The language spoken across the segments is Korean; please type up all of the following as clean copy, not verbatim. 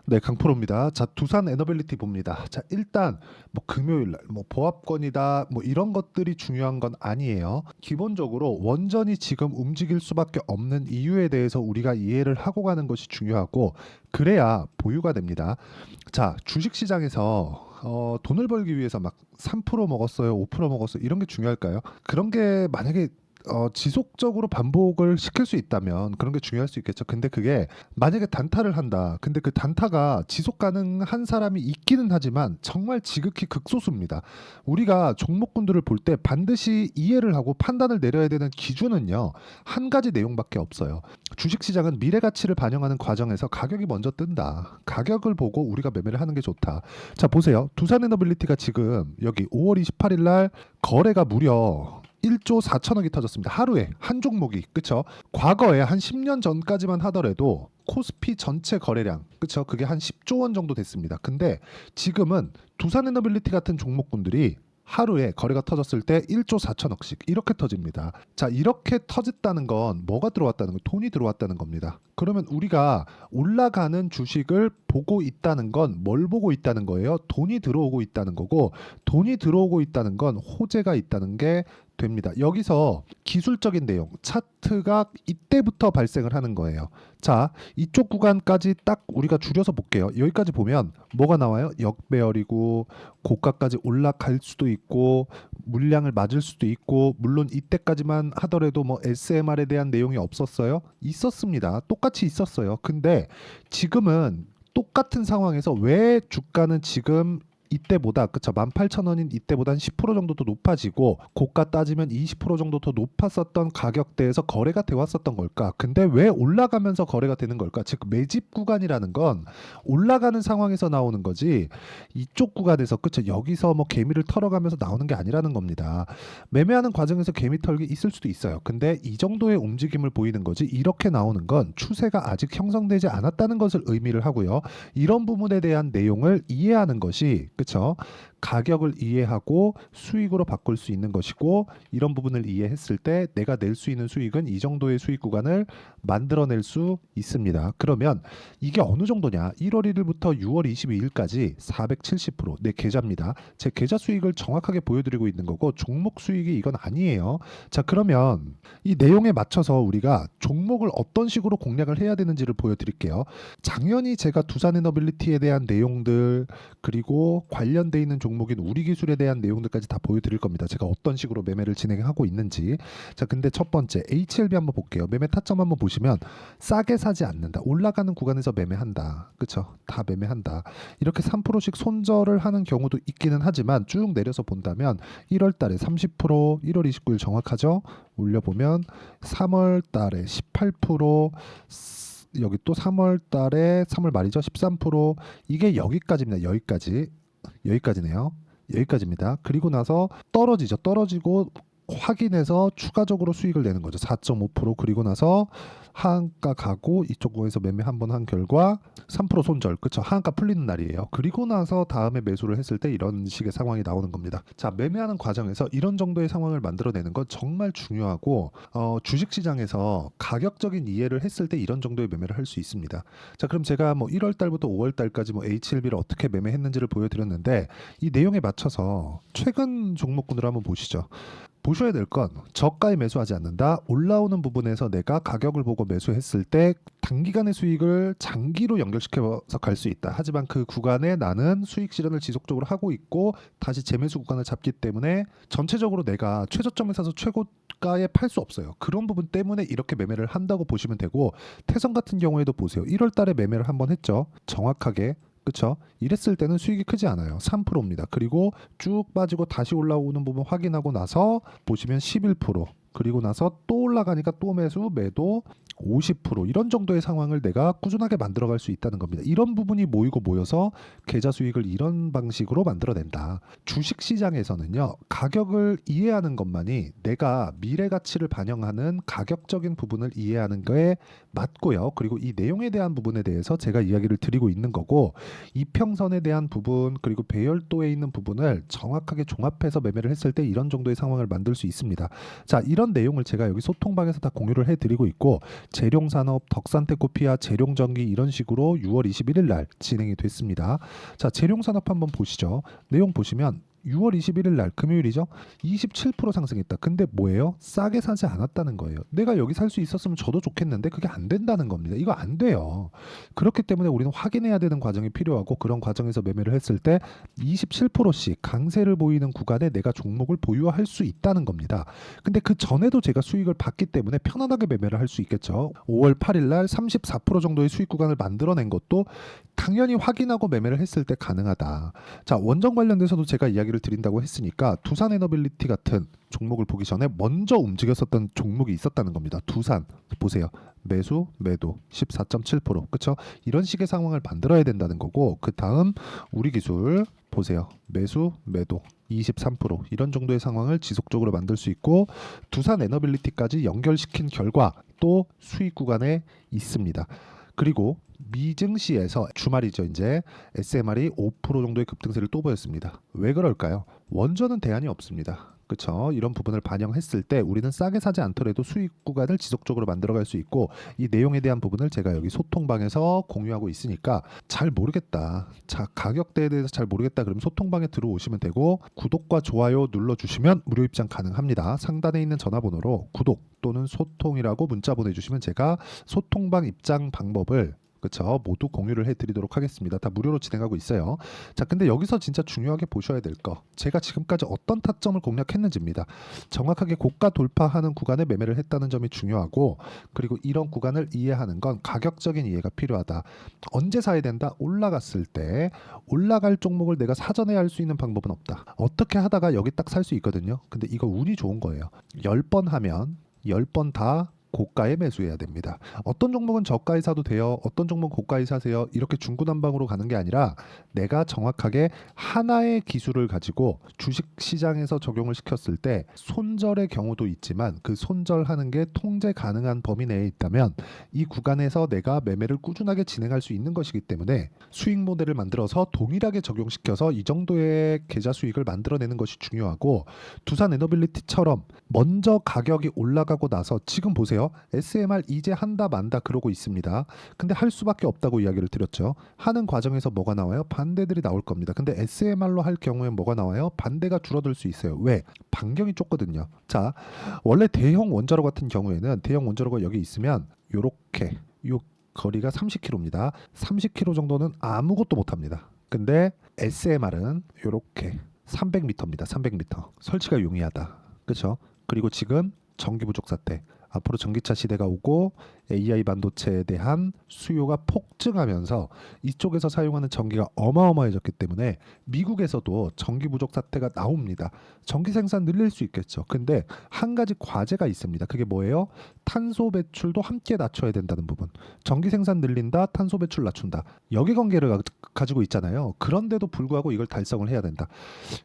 네, 강프로입니다. 자, 두산 에너빌리티 봅니다. 자, 일단 뭐 금요일 날 뭐 보합권이다 뭐 이런 것들이 중요한 건 아니에요. 기본적으로 원전이 지금 움직일 수밖에 없는 이유에 대해서 우리가 이해를 하고 가는 것이 중요하고 그래야 보유가 됩니다. 자, 주식 시장에서 돈을 벌기 위해서 막 3% 먹었어요, 5% 먹었어요 이런 게 중요할까요? 그런 게 만약에 지속적으로 반복을 시킬 수 있다면 그런 게 중요할 수 있겠죠. 근데 그게 만약에 단타를 한다. 근데 그 단타가 지속 가능한 사람이 있기는 하지만 정말 지극히 극소수입니다. 우리가 종목군들을 볼 때 반드시 이해를 하고 판단을 내려야 되는 기준은요. 한 가지 내용밖에 없어요. 주식시장은 미래 가치를 반영하는 과정에서 가격이 먼저 뜬다. 가격을 보고 우리가 매매를 하는 게 좋다. 자, 보세요. 두산에너빌리티가 지금 여기 5월 28일 날 거래가 무려 1조 4천억이 터졌습니다. 하루에 한 종목이. 그쵸? 과거에 한 10년 전까지만 하더라도 코스피 전체 거래량 그쵸? 그게 한 10조 원 정도 됐습니다. 근데 지금은 두산에너빌리티 같은 종목군들이 하루에 거래가 터졌을 때 1조 4천억씩 이렇게 터집니다. 자, 이렇게 터졌다는 건 뭐가 들어왔다는 거? 돈이 들어왔다는 겁니다. 그러면 우리가 올라가는 주식을 보고 있다는 건 뭘 보고 있다는 거예요? 돈이 들어오고 있다는 거고 돈이 들어오고 있다는 건 호재가 있다는 게 됩니다. 여기서 기술적인 내용, 차트가 이때부터 발생을 하는 거예요. 자, 이쪽 구간까지 딱 우리가 줄여서 볼게요. 여기까지 보면 뭐가 나와요? 역배열이고 고가까지 올라갈 수도 있고 물량을 맞을 수도 있고 물론 이때까지만 하더라도 뭐 SMR에 대한 내용이 없었어요? 있었습니다. 똑같이 있었어요. 근데 지금은 똑같은 상황에서 왜 주가는 지금 이때보다 그쵸 18,000원인 이때보다 한 10% 정도 더 높아지고 고가 따지면 20% 정도 더 높았었던 가격대에서 거래가 되어 왔었던 걸까? 근데 왜 올라가면서 거래가 되는 걸까? 즉 매집 구간이라는 건 올라가는 상황에서 나오는 거지 이쪽 구간에서 그쵸 여기서 뭐 개미를 털어가면서 나오는 게 아니라는 겁니다. 매매하는 과정에서 개미 털기 있을 수도 있어요. 근데 이 정도의 움직임을 보이는 거지 이렇게 나오는 건 추세가 아직 형성되지 않았다는 것을 의미를 하고요. 이런 부분에 대한 내용을 이해하는 것이 그쵸? 가격을 이해하고 수익으로 바꿀 수 있는 것이고 이런 부분을 이해했을 때 내가 낼 수 있는 수익은 이 정도의 수익 구간을 만들어낼 수 있습니다. 그러면 이게 어느 정도냐? 1월 1일부터 6월 22일까지 470%내 계좌입니다. 제 계좌 수익을 정확하게 보여드리고 있는 거고 종목 수익이 이건 아니에요. 자, 그러면 이 내용에 맞춰서 우리가 종목을 어떤 식으로 공략을 해야 되는지를 보여드릴게요. 당연히 제가 두산에너빌리티에 대한 내용들 그리고 관련돼 있는 종목인 우리기술에 대한 내용들까지 다 보여드릴 겁니다. 제가 어떤 식으로 매매를 진행하고 있는지. 자, 근데 첫 번째 HLB 한번 볼게요. 매매 타점 한번 보시면 싸게 사지 않는다. 올라가는 구간에서 매매한다. 그쵸? 다 매매한다. 이렇게 3%씩 손절을 하는 경우도 있기는 하지만 쭉 내려서 본다면 1월 달에 30%, 1월 29일 정확하죠? 올려보면 3월 달에 18%, 여기 또 3월 달에 3월 말이죠. 13% 이게 여기까지입니다. 여기까지네요. 여기까지입니다. 그리고 나서 떨어지죠. 떨어지고 확인해서 추가적으로 수익을 내는 거죠. 4.5% 그리고 나서 하한가 가고 이쪽 거에서 매매 한번 한 결과 3% 손절. 그쵸? 하한가 풀리는 날이에요. 그리고 나서 다음에 매수를 했을 때 이런 식의 상황이 나오는 겁니다. 자, 매매하는 과정에서 이런 정도의 상황을 만들어내는 건 정말 중요하고 주식시장에서 가격적인 이해를 했을 때 이런 정도의 매매를 할 수 있습니다. 자, 그럼 제가 뭐 1월 달부터 5월 달까지 뭐 HLB를 어떻게 매매했는지를 보여드렸는데 이 내용에 맞춰서 최근 종목군을 한번 보시죠. 보셔야 될 건 저가에 매수하지 않는다. 올라오는 부분에서 내가 가격을 보고 매수했을 때 단기간의 수익을 장기로 연결시켜서 갈 수 있다. 하지만 그 구간에 나는 수익 실현을 지속적으로 하고 있고 다시 재매수 구간을 잡기 때문에 전체적으로 내가 최저점에 사서 최고가에 팔 수 없어요. 그런 부분 때문에 이렇게 매매를 한다고 보시면 되고 태성 같은 경우에도 보세요. 1월 달에 매매를 한번 했죠. 정확하게 그쵸? 이랬을 때는 수익이 크지 않아요. 3%입니다. 그리고 쭉 빠지고 다시 올라오는 부분 확인하고 나서 보시면 11% 그리고 나서 또 올라가니까 또 매수, 매도 50% 이런 정도의 상황을 내가 꾸준하게 만들어갈 수 있다는 겁니다. 이런 부분이 모이고 모여서 계좌 수익을 이런 방식으로 만들어낸다. 주식시장에서는요. 가격을 이해하는 것만이 내가 미래 가치를 반영하는 가격적인 부분을 이해하는 거에 맞고요. 그리고 이 내용에 대한 부분에 대해서 제가 이야기를 드리고 있는 거고 이평선에 대한 부분 그리고 배열도에 있는 부분을 정확하게 종합해서 매매를 했을 때 이런 정도의 상황을 만들 수 있습니다. 자, 이런 내용을 제가 여기 소통방에서 다 공유를 해드리고 있고 재룡산업, 덕산테코피아, 재룡전기 이런 식으로 6월 21일 날 진행이 됐습니다. 자, 재룡산업 한번 보시죠. 내용 보시면 6월 21일 날 금요일이죠. 27% 상승했다. 근데 뭐예요? 싸게 사지 않았다는 거예요. 내가 여기 살 수 있었으면 저도 좋겠는데 그게 안 된다는 겁니다. 이거 안 돼요. 그렇기 때문에 우리는 확인해야 되는 과정이 필요하고 그런 과정에서 매매를 했을 때 27%씩 강세를 보이는 구간에 내가 종목을 보유할 수 있다는 겁니다. 근데 그 전에도 제가 수익을 받기 때문에 편안하게 매매를 할 수 있겠죠. 5월 8일 날 34% 정도의 수익 구간을 만들어낸 것도 당연히 확인하고 매매를 했을 때 가능하다. 자, 원전 관련돼서도 제가 이야기를 드린다고 했으니까 두산에너빌리티 같은 종목을 보기 전에 먼저 움직였었던 종목이 있었다는 겁니다. 두산 보세요. 매수, 매도 14.7%. 그렇죠? 이런 식의 상황을 만들어야 된다는 거고 그 다음 우리 기술 보세요. 매수, 매도 23% 이런 정도의 상황을 지속적으로 만들 수 있고 두산에너빌리티까지 연결시킨 결과 또 수익 구간에 있습니다. 그리고 미증시에서 주말이죠. 이제 SMR이 5% 정도의 급등세를 또 보였습니다. 왜 그럴까요? 원전은 대안이 없습니다. 그렇죠? 이런 부분을 반영했을 때 우리는 싸게 사지 않더라도 수익 구간을 지속적으로 만들어갈 수 있고 이 내용에 대한 부분을 제가 여기 소통방에서 공유하고 있으니까 잘 모르겠다. 자, 가격대에 대해서 잘 모르겠다. 그럼 소통방에 들어오시면 되고 구독과 좋아요 눌러주시면 무료 입장 가능합니다. 상단에 있는 전화번호로 구독 또는 소통이라고 문자 보내주시면 제가 소통방 입장 방법을 그렇죠. 모두 공유를 해드리도록 하겠습니다. 다 무료로 진행하고 있어요. 자, 근데 여기서 진짜 중요하게 보셔야 될 거. 제가 지금까지 어떤 타점을 공략했는지입니다. 정확하게 고가 돌파하는 구간에 매매를 했다는 점이 중요하고 그리고 이런 구간을 이해하는 건 가격적인 이해가 필요하다. 언제 사야 된다? 올라갔을 때 올라갈 종목을 내가 사전에 할 수 있는 방법은 없다. 어떻게 하다가 여기 딱 살 수 있거든요. 근데 이거 운이 좋은 거예요. 10번 하면 10번 다 고가에 매수해야 됩니다. 어떤 종목은 저가에 사도 돼요. 어떤 종목은 고가에 사세요. 이렇게 중구난방으로 가는 게 아니라 내가 정확하게 하나의 기술을 가지고 주식시장에서 적용을 시켰을 때 손절의 경우도 있지만 그 손절하는 게 통제 가능한 범위 내에 있다면 이 구간에서 내가 매매를 꾸준하게 진행할 수 있는 것이기 때문에 수익 모델을 만들어서 동일하게 적용시켜서 이 정도의 계좌 수익을 만들어내는 것이 중요하고 두산에너빌리티처럼 먼저 가격이 올라가고 나서 지금 보세요. SMR 이제 한다 만다 그러고 있습니다. 근데 할 수밖에 없다고 이야기를 드렸죠. 하는 과정에서 뭐가 나와요? 반대들이 나올 겁니다. 근데 SMR로 할 경우에 뭐가 나와요? 반대가 줄어들 수 있어요. 왜? 반경이 좁거든요. 자, 원래 대형 원자로 같은 경우에는 대형 원자로가 여기 있으면 요렇게 요 거리가 30km입니다. 30km 정도는 아무것도 못합니다. 근데 SMR은 요렇게 300m입니다. 300m. 설치가 용이하다. 그렇죠? 그리고 지금 전기 부족 사태. 앞으로 전기차 시대가 오고 AI 반도체에 대한 수요가 폭증하면서 이쪽에서 사용하는 전기가 어마어마해졌기 때문에 미국에서도 전기 부족 사태가 나옵니다. 전기 생산 늘릴 수 있겠죠. 근데 한 가지 과제가 있습니다. 그게 뭐예요? 탄소 배출도 함께 낮춰야 된다는 부분. 전기 생산 늘린다, 탄소 배출 낮춘다. 역의관계를 가지고 있잖아요. 그런데도 불구하고 이걸 달성을 해야 된다.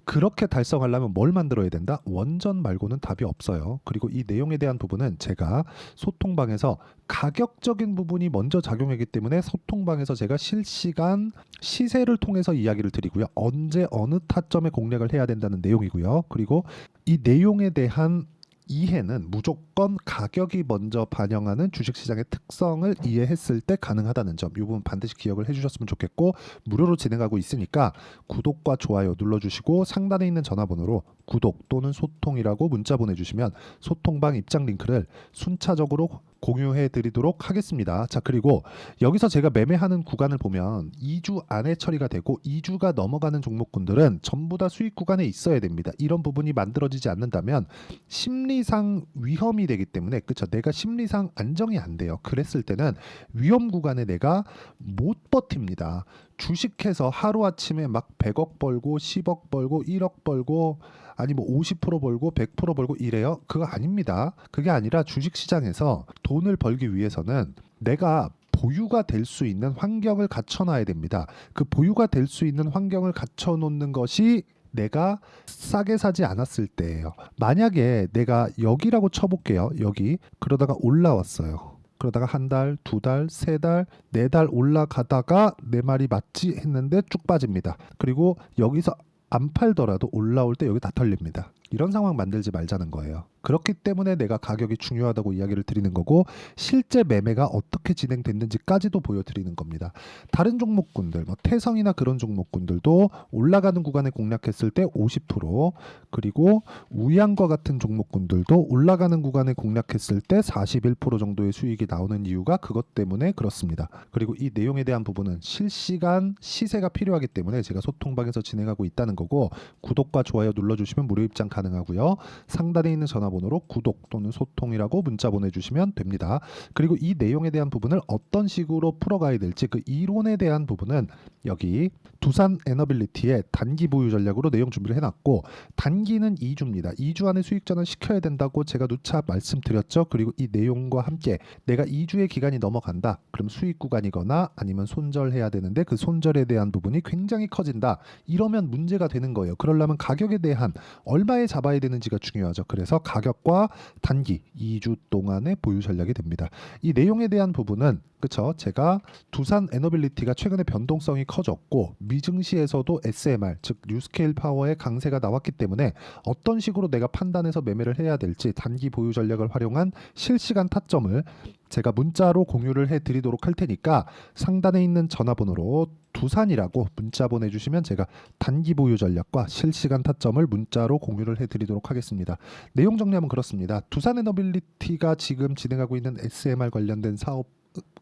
그렇게 달성하려면 뭘 만들어야 된다? 원전 말고는 답이 없어요. 그리고 이 내용에 대한 부분은 제가 소통방에서 가격적인 부분이 먼저 작용하기 때문에 소통방에서 제가 실시간 시세를 통해서 이야기를 드리고요. 언제 어느 타점에 공략을 해야 된다는 내용이고요. 그리고 이 내용에 대한 이해는 무조건 가격이 먼저 반영하는 주식시장의 특성을 이해했을 때 가능하다는 점, 이 부분 반드시 기억을 해주셨으면 좋겠고 무료로 진행하고 있으니까 구독과 좋아요 눌러주시고 상단에 있는 전화번호로 구독 또는 소통이라고 문자 보내주시면 소통방 입장 링크를 순차적으로 공유해 드리도록 하겠습니다. 자, 그리고 여기서 제가 매매하는 구간을 보면 2주 안에 처리가 되고 2주가 넘어가는 종목군들은 전부 다 수익 구간에 있어야 됩니다. 이런 부분이 만들어지지 않는다면 심리상 위험이 되기 때문에 그렇죠. 내가 심리상 안정이 안 돼요. 그랬을 때는 위험 구간에 내가 못 버팁니다. 주식해서 하루아침에 막 100억 벌고 10억 벌고 1억 벌고 아니 뭐 50% 벌고 100% 벌고 이래요? 그거 아닙니다. 그게 아니라 주식시장에서 돈을 벌기 위해서는 내가 보유가 될 수 있는 환경을 갖춰놔야 됩니다. 그 보유가 될 수 있는 환경을 갖춰놓는 것이 내가 싸게 사지 않았을 때예요. 만약에 내가 여기라고 쳐볼게요. 여기 그러다가 올라왔어요. 그러다가 한 달, 두 달, 세 달, 네 달 올라가다가 내 말이 맞지 했는데 쭉 빠집니다. 그리고 여기서 안 팔더라도 올라올 때 여기 다 털립니다. 이런 상황 만들지 말자는 거예요. 그렇기 때문에 내가 가격이 중요하다고 이야기를 드리는 거고 실제 매매가 어떻게 진행됐는지까지도 보여드리는 겁니다. 다른 종목군들, 뭐 태성이나 그런 종목군들도 올라가는 구간에 공략했을 때 50%, 그리고 우양과 같은 종목군들도 올라가는 구간에 공략했을 때 41% 정도의 수익이 나오는 이유가 그것 때문에 그렇습니다. 그리고 이 내용에 대한 부분은 실시간 시세가 필요하기 때문에 제가 소통방에서 진행하고 있다는 거고, 구독과 좋아요 눌러주시면 무료 입장 가능하고요. 상단에 있는 전화번호로 구독 또는 소통이라고 문자 보내주시면 됩니다. 그리고 이 내용에 대한 부분을 어떤 식으로 풀어가야 될지 그 이론에 대한 부분은 여기 두산 에너빌리티의 단기 보유 전략으로 내용 준비를 해놨고, 단기는 2주입니다. 2주 안에 수익 전환 시켜야 된다고 제가 누차 말씀드렸죠. 그리고 이 내용과 함께 내가 2주의 기간이 넘어간다. 그럼 수익 구간이거나 아니면 손절해야 되는데 그 손절에 대한 부분이 굉장히 커진다. 이러면 문제가 되는 거예요. 그러려면 가격에 대한 얼마에 잡아야 되는지가 중요하죠. 그래서 가격과 단기 2주 동안의 보유 전략이 됩니다. 이 내용에 대한 부분은 그쵸? 제가 두산 에너빌리티가 최근에 변동성이 커졌고 미증시에서도 SMR 즉 뉴스케일 파워의 강세가 나왔기 때문에 어떤 식으로 내가 판단해서 매매를 해야 될지 단기 보유 전략을 활용한 실시간 타점을 제가 문자로 공유를 해드리도록 할 테니까 상단에 있는 전화번호로 두산이라고 문자 보내주시면 제가 단기 보유 전략과 실시간 타점을 문자로 공유를 해드리도록 하겠습니다. 내용 정리하면 그렇습니다. 두산 에너빌리티가 지금 진행하고 있는 SMR 관련된 사업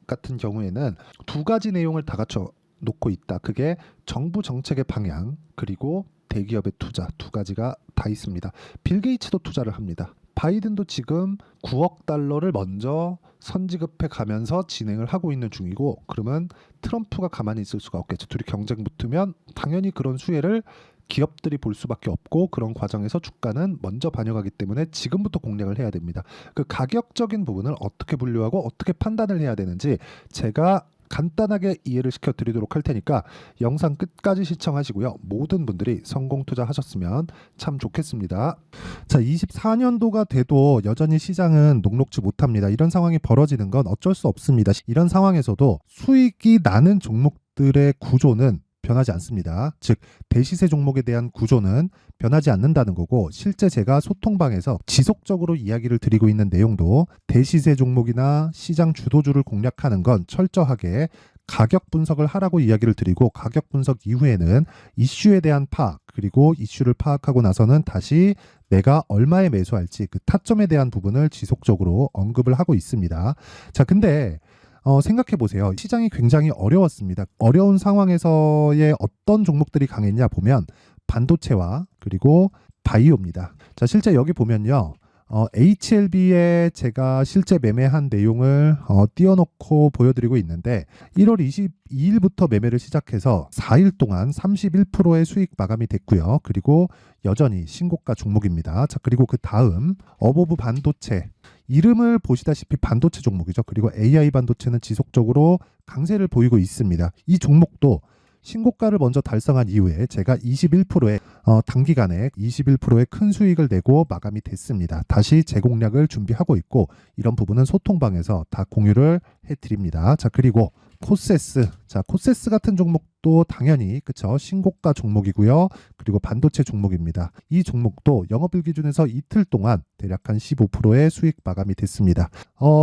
같은 경우에는 두 가지 내용을 다 갖춰 놓고 있다. 그게 정부 정책의 방향 그리고 대기업의 투자 두 가지가 다 있습니다. 빌 게이츠도 투자를 합니다. 바이든도 지금 9억 달러를 먼저 선지급해 가면서 진행을 하고 있는 중이고, 그러면 트럼프가 가만히 있을 수가 없겠죠. 둘이 경쟁 붙으면 당연히 그런 수혜를 기업들이 볼 수밖에 없고, 그런 과정에서 주가는 먼저 반영하기 때문에 지금부터 공략을 해야 됩니다. 그 가격적인 부분을 어떻게 분류하고 어떻게 판단을 해야 되는지 제가 간단하게 이해를 시켜드리도록 할 테니까 영상 끝까지 시청하시고요. 모든 분들이 성공 투자하셨으면 참 좋겠습니다. 자, 24년도가 돼도 여전히 시장은 녹록지 못합니다. 이런 상황이 벌어지는 건 어쩔 수 없습니다. 이런 상황에서도 수익이 나는 종목들의 구조는 변하지 않습니다. 즉 대시세 종목에 대한 구조는 변하지 않는다는 거고, 실제 제가 소통방에서 지속적으로 이야기를 드리고 있는 내용도 대시세 종목이나 시장 주도주를 공략하는 건 철저하게 가격 분석을 하라고 이야기를 드리고, 가격 분석 이후에는 이슈에 대한 파악, 그리고 이슈를 파악하고 나서는 다시 내가 얼마에 매수할지 그 타점에 대한 부분을 지속적으로 언급을 하고 있습니다. 자, 근데 생각해 보세요. 시장이 굉장히 어려웠습니다. 어려운 상황에서의 어떤 종목들이 강했냐 보면 반도체와 그리고 바이오입니다. 자, 실제 여기 보면요. HLB에 제가 실제 매매한 내용을 띄워놓고 보여드리고 있는데 1월 22일부터 매매를 시작해서 4일 동안 31%의 수익 마감이 됐고요. 그리고 여전히 신고가 종목입니다. 자, 그리고 그 다음 어보브 반도체, 이름을 보시다시피 반도체 종목이죠. 그리고 AI 반도체는 지속적으로 강세를 보이고 있습니다. 이 종목도 신고가를 먼저 달성한 이후에 제가 21%의 단기간에 21%의 큰 수익을 내고 마감이 됐습니다. 다시 재공략을 준비하고 있고, 이런 부분은 소통방에서 다 공유를 해드립니다. 자, 그리고 코세스, 자, 코세스 같은 종목도 당연히 그쵸, 신고가 종목이고요. 그리고 반도체 종목입니다. 이 종목도 영업일 기준에서 이틀 동안 대략 한 15%의 수익 마감이 됐습니다.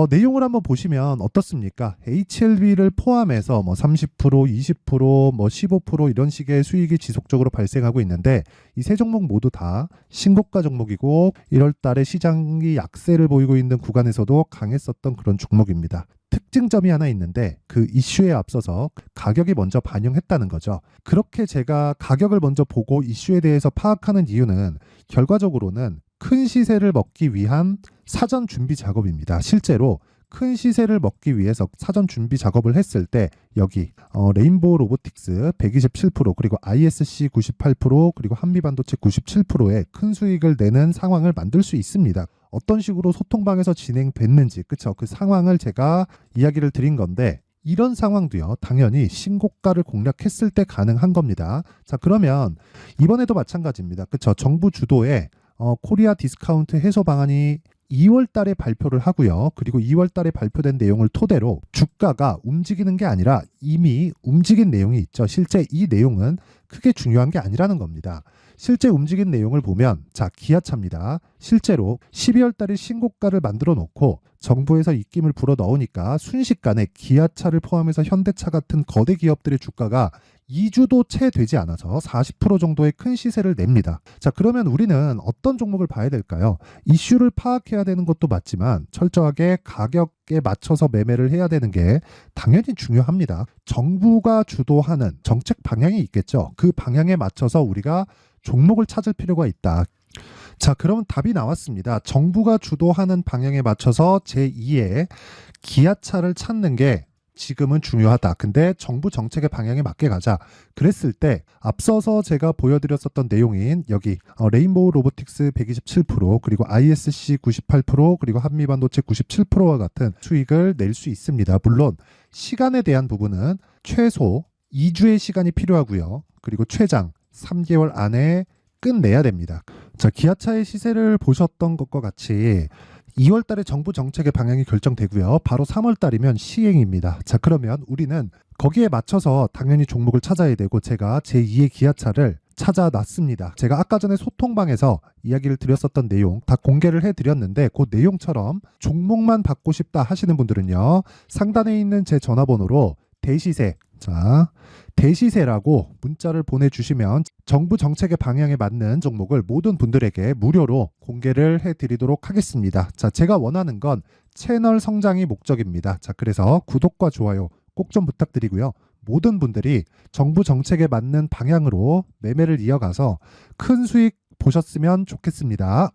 내용을 한번 보시면 어떻습니까? HLB를 포함해서 뭐 30%, 20%, 뭐 15% 이런 식의 수익이 지속적으로 발생하고 있는데, 이 세 종목 모두 다 신고가 종목이고 1월 달에 시장이 약세를 보이고 있는 구간에서도 강했었던 그런 종목입니다. 특징점이 하나 있는데 그 이슈에 앞서서 가격이 먼저 반영했다는 거죠. 그렇게 제가 가격을 먼저 보고 이슈에 대해서 파악하는 이유는 결과적으로는 큰 시세를 먹기 위한 사전 준비 작업입니다. 실제로 큰 시세를 먹기 위해서 사전 준비 작업을 했을 때 여기 레인보우 로보틱스 127%, 그리고 ISC 98%, 그리고 한미반도체 97%의 큰 수익을 내는 상황을 만들 수 있습니다. 어떤 식으로 소통방에서 진행됐는지, 그쵸? 그 상황을 제가 이야기를 드린 건데, 이런 상황도요, 당연히 신고가를 공략했을 때 가능한 겁니다. 자, 그러면 이번에도 마찬가지입니다. 그쵸? 정부 주도의 코리아 디스카운트 해소 방안이 2월 달에 발표를 하고요. 그리고 2월 달에 발표된 내용을 토대로 주가가 움직이는 게 아니라 이미 움직인 내용이 있죠. 실제 이 내용은 크게 중요한 게 아니라는 겁니다. 실제 움직인 내용을 보면 자, 기아차입니다. 실제로 12월 달에 신고가를 만들어 놓고 정부에서 입김을 불어 넣으니까 순식간에 기아차를 포함해서 현대차 같은 거대 기업들의 주가가 2주도 채 되지 않아서 40% 정도의 큰 시세를 냅니다. 자, 그러면 우리는 어떤 종목을 봐야 될까요? 이슈를 파악해야 되는 것도 맞지만 철저하게 가격에 맞춰서 매매를 해야 되는 게 당연히 중요합니다. 정부가 주도하는 정책 방향이 있겠죠. 그 방향에 맞춰서 우리가 종목을 찾을 필요가 있다. 자, 그러면 답이 나왔습니다. 정부가 주도하는 방향에 맞춰서 제2의 기아차를 찾는 게 지금은 중요하다. 근데 정부 정책의 방향에 맞게 가자. 그랬을 때 앞서서 제가 보여드렸었던 내용인 여기 레인보우 로보틱스 127% 그리고 ISC 98% 그리고 한미반도체 97%와 같은 수익을 낼 수 있습니다. 물론 시간에 대한 부분은 최소 2주의 시간이 필요하고요. 그리고 최장 3개월 안에 끝내야 됩니다. 자, 기아차의 시세를 보셨던 것과 같이 2월 달에 정부 정책의 방향이 결정되고요. 바로 3월 달이면 시행입니다. 자, 그러면 우리는 거기에 맞춰서 당연히 종목을 찾아야 되고 제가 제2의 기아차를 찾아놨습니다. 제가 아까 전에 소통방에서 이야기를 드렸었던 내용 다 공개를 해드렸는데 그 내용처럼 종목만 받고 싶다 하시는 분들은요. 상단에 있는 제 전화번호로 대시세, 자, 대시세라고 문자를 보내주시면 정부 정책의 방향에 맞는 종목을 모든 분들에게 무료로 공개를 해드리도록 하겠습니다. 자, 제가 원하는 건 채널 성장이 목적입니다. 자, 그래서 구독과 좋아요 꼭 좀 부탁드리고요. 모든 분들이 정부 정책에 맞는 방향으로 매매를 이어가서 큰 수익 보셨으면 좋겠습니다.